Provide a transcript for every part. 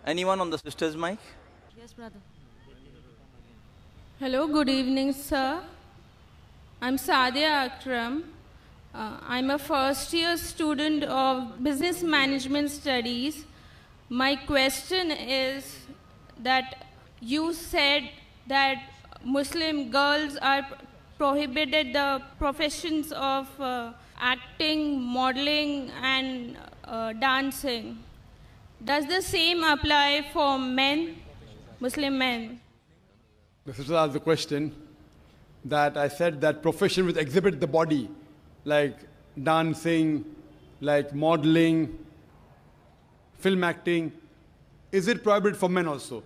Anyone on the sister's mic? Yes, brother. Hello, good evening, sir. I'm Sadia Akram. I'm a first year student of business management studies. My question is that you said that Muslim girls are prohibited the professions of acting, modeling, and dancing. Does the same apply for men, Muslim men? The sister asked the question that I said that profession which exhibit the body, like dancing, like modeling, film acting, is it prohibited for men also?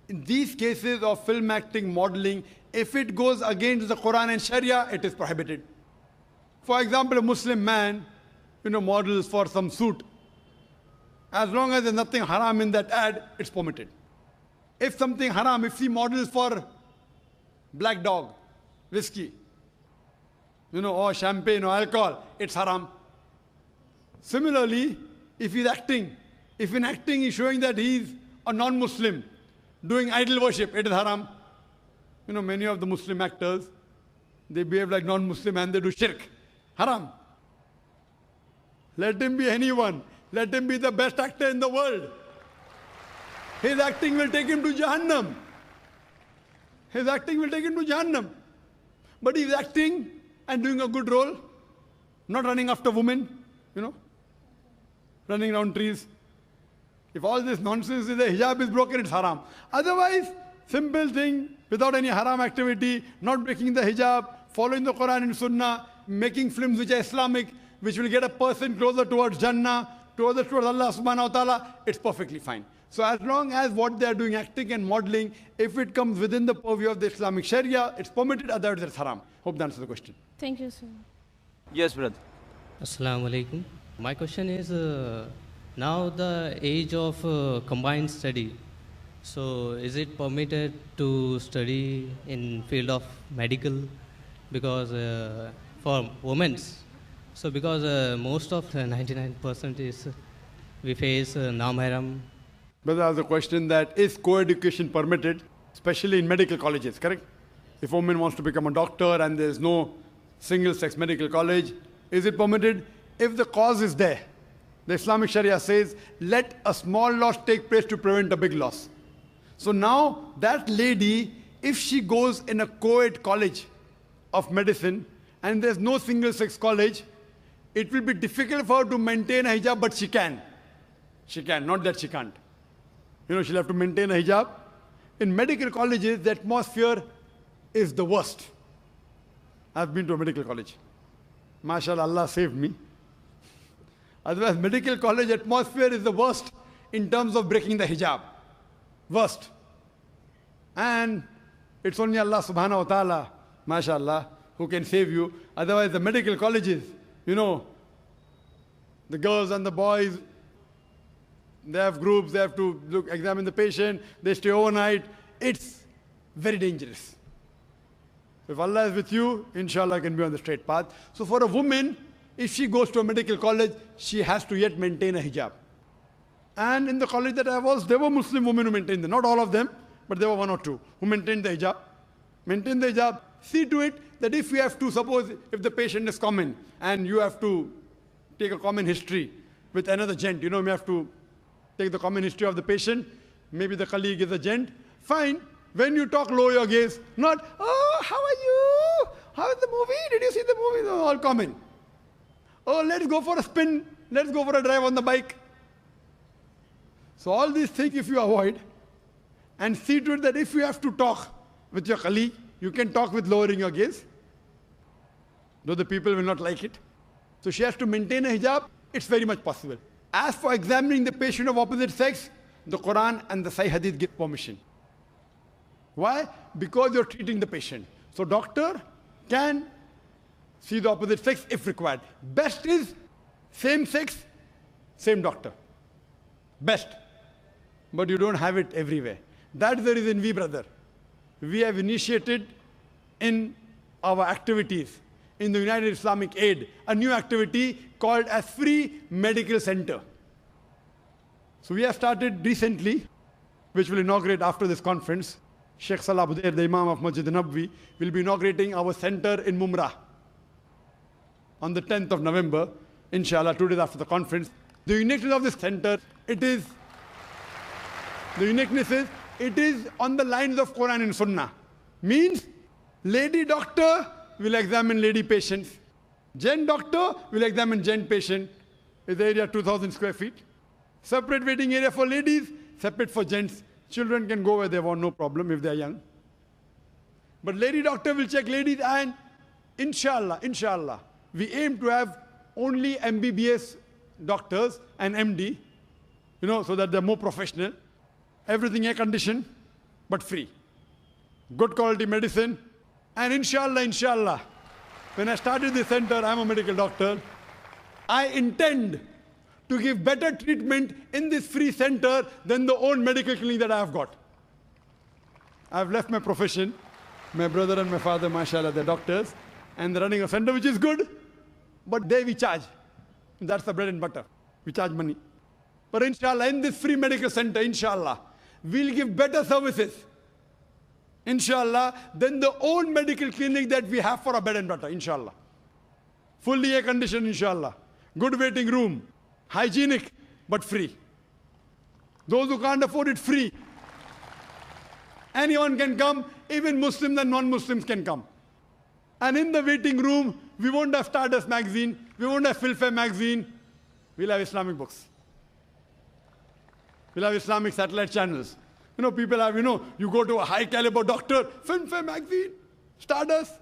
In these cases of film acting, modeling, if it goes against the Quran and Sharia, it is prohibited. For example, a Muslim man, models for some suit. As long as there's nothing haram in that ad, it's permitted. If something haram, if he models for black dog, whiskey, or champagne or alcohol, it's haram. Similarly, if he's acting, if in acting he's showing that he's a non-Muslim, doing idol worship, it is haram. Many of the Muslim actors, they behave like non-Muslim and they do shirk. Haram. Let him be anyone. Let him be the best actor in the world. His acting will take him to Jahannam. His acting will take him to Jahannam. But he's acting and doing a good role, not running after women, running around trees. If all this nonsense is the hijab is broken, it's haram. Otherwise, simple thing, without any haram activity, not breaking the hijab, following the Quran and Sunnah, making films which are Islamic, which will get a person closer towards Jannah, towards Allah subhanahu wa ta'ala, it's perfectly fine. So as long as what they are doing, acting and modeling, if it comes within the purview of the Islamic Sharia, it's permitted, otherwise it's haram. Hope that answers the question. Thank you, sir. Yes, brother. Assalamu alaikum. My question is, now the age of combined study, so is it permitted to study in field of medical? Because for women, so because most of the 99% is we face non-mahram. Brother has a question that is co-education permitted, especially in medical colleges, correct? If a woman wants to become a doctor and there is no single-sex medical college, is it permitted? If the cause is there, the Islamic Sharia says, let a small loss take place to prevent a big loss. So now that lady, if she goes in a co-ed college of medicine and there's no single-sex college, it will be difficult for her to maintain a hijab, but she can. She can, not that she can't. She'll have to maintain a hijab. In medical colleges, the atmosphere is the worst. I've been to a medical college. MashaAllah, Allah saved me. Otherwise, medical college atmosphere is the worst in terms of breaking the hijab. Worst. And it's only Allah subhanahu wa ta'ala, MashaAllah, who can save you. Otherwise, the medical colleges, the girls and the boys, they have groups, they have to examine the patient, they stay overnight. It's very dangerous. If Allah is with you, inshallah can be on the straight path. So for a woman, if she goes to a medical college, she has to yet maintain a hijab. And in the college that I was, there were Muslim women who maintained it. Not all of them, but there were one or two who maintained the hijab. Maintain the hijab. See to it that if you have to, suppose if the patient is common and you have to take a common history with another gent, you have to take the common history of the patient, maybe the colleague is a gent, fine. When you talk, lower your gaze, not, oh, how are you? How is the movie? Did you see the movie? No, all common. Oh, let's go for a spin. Let's go for a drive on the bike. So all these things if you avoid, and see to it that if you have to talk with your colleague, you can talk with lowering your gaze, though the people will not like it. So she has to maintain a hijab. It's very much possible. As for examining the patient of opposite sex, the Quran and the Sahih Hadith give permission. Why? Because you're treating the patient. So doctor can see the opposite sex if required. Best is same sex, same doctor. Best. But you don't have it everywhere. That's the reason we have initiated in our activities in the United Islamic Aid, a new activity called as Free Medical Center. So we have started recently which will inaugurate after this conference. Sheikh Salah Budair, the Imam of Masjid Nabwi, will be inaugurating our center in Mumrah on the 10th of November, inshallah, 2 days after the conference. The uniqueness of this center, it is on the lines of Quran and Sunnah. Means, lady doctor will examine lady patients. Gent doctor will examine gent patient. Is the area 2,000 square feet? Separate waiting area for ladies, separate for gents. Children can go where they want, no problem if they are young. But lady doctor will check ladies, and inshallah, we aim to have only MBBS doctors and MD, so that they're more professional. Everything air conditioned, but free. Good quality medicine. And inshallah, when I started this center, I'm a medical doctor, I intend to give better treatment in this free center than the own medical clinic that I have got. I've left my profession. My brother and my father, mashallah, they're doctors, and they're running a center which is good, but there we charge. That's the bread and butter. We charge money. But inshallah, in this free medical center, inshallah, we'll give better services, inshallah, than the own medical clinic that we have for our bread and butter, inshallah. Fully air conditioned, inshallah. Good waiting room. Hygienic, but free. Those who can't afford it, free. Anyone can come, even Muslims and non-Muslims can come. And in the waiting room, we won't have Stardust magazine, we won't have Filmfare magazine, we'll have Islamic books. We'll have Islamic satellite channels. People have, you go to a high caliber doctor, Filmfare magazine, Stardust.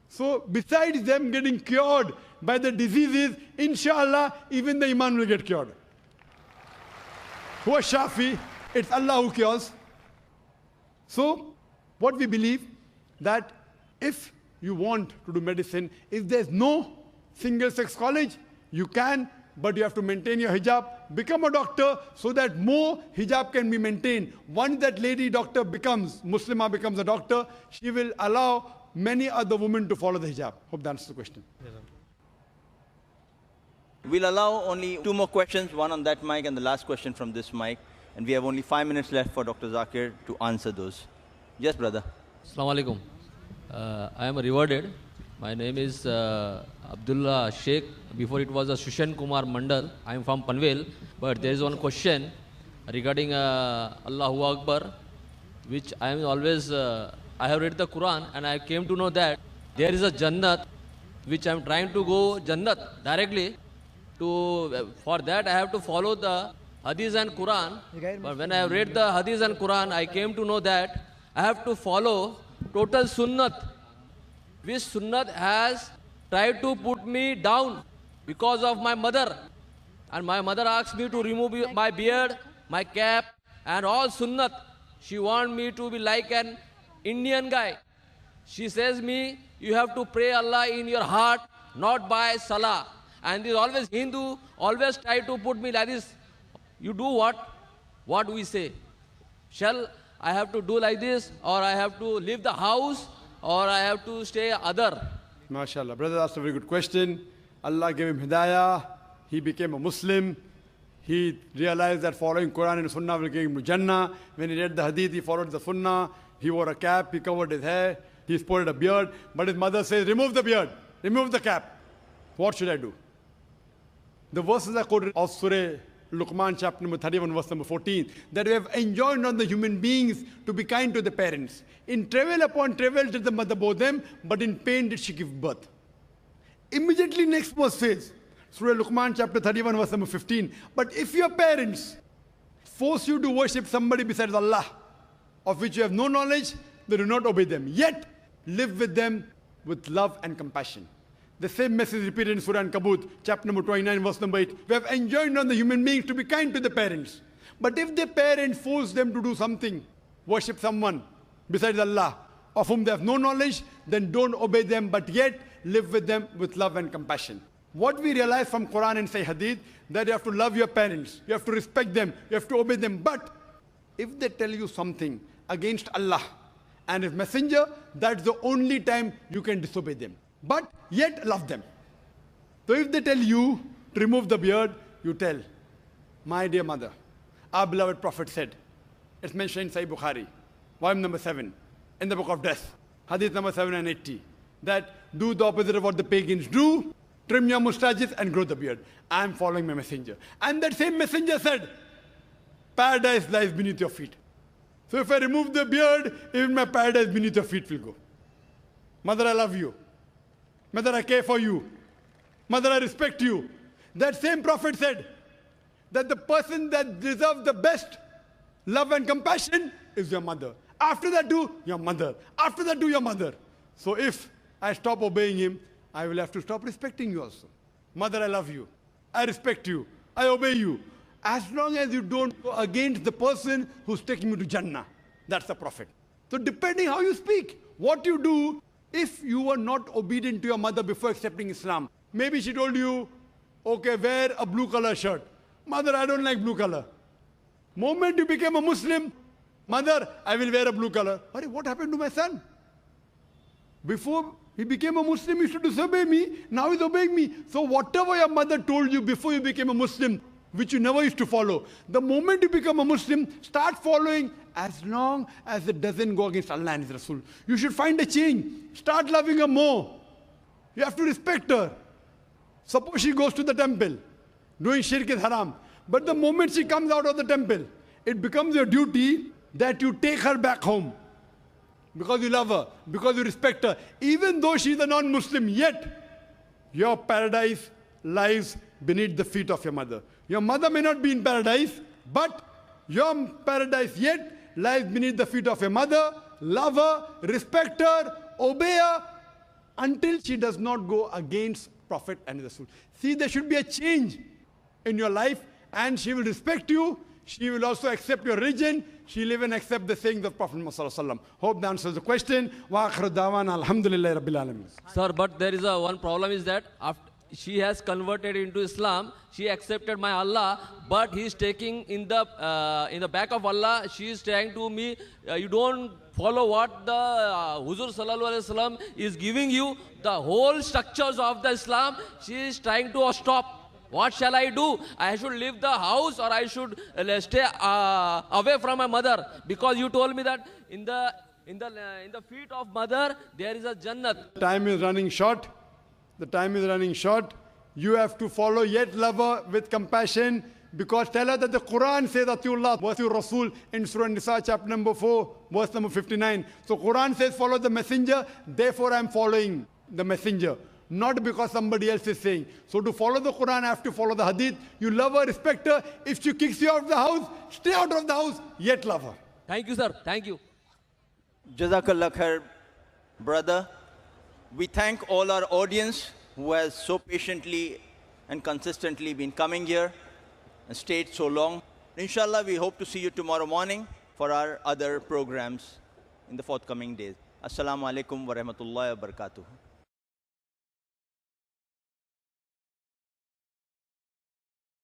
So besides them getting cured by the diseases, inshallah, even the iman will get cured. Who is Shafi? It's Allah who cures. So, what we believe, that if you want to do medicine, if there's no single-sex college, you can, but you have to maintain your hijab, become a doctor, so that more hijab can be maintained. Once that lady doctor becomes, Muslimah becomes a doctor, she will allow many other women to follow the hijab. Hope that answers the question. We'll allow only 2 more questions, one on that mic and the last question from this mic. And we have only 5 minutes left for Dr. Zakir to answer those. Yes, brother. Assalamu alaikum. I am rewarded. My name is Abdullah Sheikh. Before it was a Shushan Kumar Mandal. I am from Panvel. But there is one question regarding Allahu Akbar, which I am always, I have read the Quran and I came to know that there is a Jannat, which I am trying to go Jannat directly. For that I have to follow the Hadith and Quran. But when I have read the Hadith and Quran, I came to know that I have to follow total Sunnat, which Sunnat has tried to put me down because of my mother. And my mother asked me to remove my beard, my cap, and all Sunnat. She wants me to be like an Indian guy. She says me, you have to pray Allah in your heart, not by Salah. And this always Hindu always try to put me like this. You do what we say. Shall I have to do like this, or I have to leave the house, or I have to stay other? MashaAllah. Brother asked a very good question. Allah gave him hidayah. He became a Muslim. He realized that following Quran and Sunnah will give him to Jannah. When he read the Hadith, he followed the Sunnah. He wore a cap, he covered his hair, he sported a beard. But his mother says, remove the beard, remove the cap. What should I do? The verses are quoted of Surah Luqman, chapter number 31, verse number 14, that we have enjoined on the human beings to be kind to the parents. In travail upon travail did the mother bore them, but in pain did she give birth. Immediately next verse says, Surah Luqman, chapter 31, verse number 15, but if your parents force you to worship somebody besides Allah, of which you have no knowledge, then do not obey them. Yet, live with them with love and compassion. The same message repeated in Surah Ankabut, chapter number 29, verse number 8. We have enjoined on the human beings to be kind to the parents. But if the parents force them to do something, worship someone besides Allah, of whom they have no knowledge, then don't obey them, but yet live with them with love and compassion. What we realize from Quran and say Hadith, that you have to love your parents, you have to respect them, you have to obey them. But if they tell you something against Allah and His Messenger, that's the only time you can disobey them. But yet love them. So if they tell you to remove the beard, you tell, my dear mother, our beloved Prophet said. It's mentioned in Sahih Bukhari, volume number 7, in the book of death, hadith number 780, that do the opposite of what the pagans do, trim your mustaches and grow the beard. I am following my messenger. And that same messenger said, paradise lies beneath your feet. So if I remove the beard, even my paradise beneath your feet will go. Mother, I love you. Mother, I care for you. Mother, I respect you. That same Prophet said that the person that deserves the best love and compassion is your mother. After that, do your mother. After that, do your mother. So if I stop obeying him, I will have to stop respecting you also. Mother, I love you. I respect you. I obey you. As long as you don't go against the person who's taking you to Jannah. That's the Prophet. So depending how you speak, what you do, if you were not obedient to your mother before accepting Islam, maybe she told you, okay, wear a blue color shirt. Mother, I don't like blue color. Moment you became a Muslim, mother, I will wear a blue color. What happened to my son? Before he became a Muslim, he used to disobey me. Now he's obeying me. So whatever your mother told you before you became a Muslim, which you never used to follow, the moment you become a Muslim, start following as long as it doesn't go against Allah and His Rasul. You should find a change. Start loving her more. You have to respect her. Suppose she goes to the temple, doing shirk is haram. But the moment she comes out of the temple, it becomes your duty that you take her back home. Because you love her, because you respect her. Even though she's a non-Muslim, yet your paradise lies beneath the feet of your mother. Your mother may not be in paradise, but your paradise yet lies beneath the feet of your mother. Love her, respect her, obey her, until she does not go against Prophet and Rasul. See, there should be a change in your life, and she will respect you. She will also accept your religion. She will even accept the sayings of Prophet Muhammad. Hope that answers the question. Wa akhiru da'wana alhamdulillahi rabbil alamin. Sir, but there is one problem is that after she has converted into Islam, she accepted my Allah, but he is taking in the back of Allah, she is saying to me, you don't follow what the Huzur Sallallahu Alaihi Wasallam is giving you, the whole structures of the Islam, she is trying to stop. What shall I do? I should leave the house or I should stay away from my mother? Because you told me that in the feet of mother there is a Jannat. Time is running short. The time is running short. You have to follow, yet love her with compassion, because tell her that the Quran says Atiullah wa atiur Rasul in Surah Nisa chapter number 4, verse number 59. So Quran says follow the messenger, therefore I am following the messenger. Not because somebody else is saying. So to follow the Quran, I have to follow the hadith. You love her, respect her. If she kicks you out of the house, stay out of the house, yet love her. Thank you, sir. Thank you. Jazakallah khair, brother. We thank all our audience who has so patiently and consistently been coming here and stayed so long. Inshallah, we hope to see you tomorrow morning for our other programs in the forthcoming days. Assalamu alaikum wa rahmatullahi wa barakatuh.